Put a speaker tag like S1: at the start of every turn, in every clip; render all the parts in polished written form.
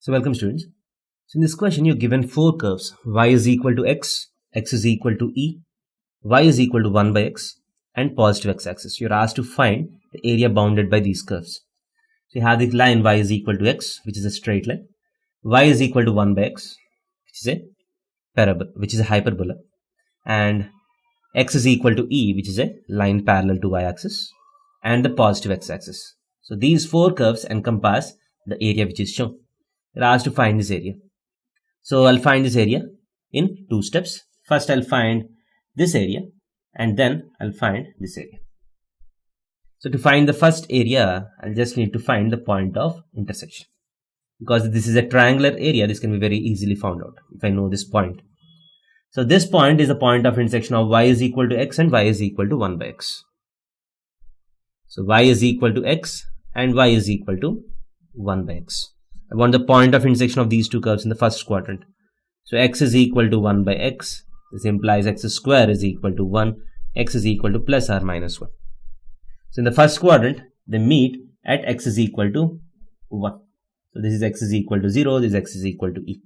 S1: So welcome students. So in this question you're given four curves. Y is equal to x, x is equal to e, y is equal to 1 by x and positive x-axis. You're asked to find the area bounded by these curves. So you have the line y is equal to x, which is a straight line. Y is equal to 1 by x, which is a parabola, which is a hyperbola. And x is equal to e, which is a line parallel to y-axis and the positive x-axis. So these four curves encompass the area which is shown. You're asked to find this area. So I'll find this area in two steps. First I'll find this area and then I'll find this area. So to find the first area, I'll just need to find the point of intersection. Because this is a triangular area, this can be very easily found out if I know this point. So this point is the point of intersection of y is equal to x and y is equal to 1 by x. So y is equal to x and y is equal to 1 by x. I want the point of intersection of these two curves in the first quadrant. So x is equal to 1 by x. This implies x square is equal to 1. X is equal to plus or minus 1. So in the first quadrant, they meet at x is equal to 1. So this is x is equal to 0. This x is equal to e.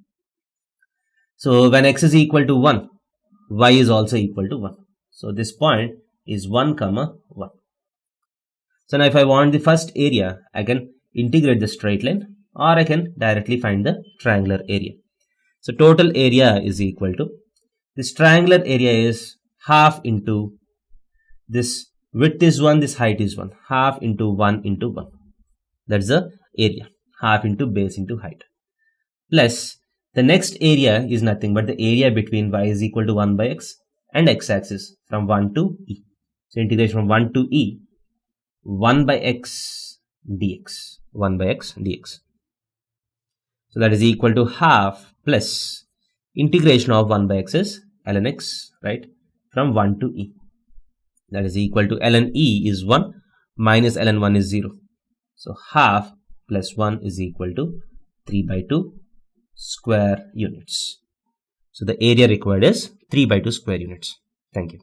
S1: So when x is equal to 1, y is also equal to 1. So this point is 1 comma 1. So now if I want the first area, I can integrate the straight line, or I can directly find the triangular area. So total area is equal to, this triangular area is half into, this width is 1, this height is 1, half into 1 into 1. That's the area, half into base into height. Plus, the next area is nothing but the area between y is equal to 1 by x and x-axis from 1 to e. So integration from 1 to e, 1 by x dx, 1 by x dx. So that is equal to half plus integration of 1 by x is ln x, right, from 1 to e. That is equal to ln e is 1 minus ln 1 is 0. So half plus 1 is equal to 3 by 2 square units. So the area required is 3 by 2 square units. Thank you.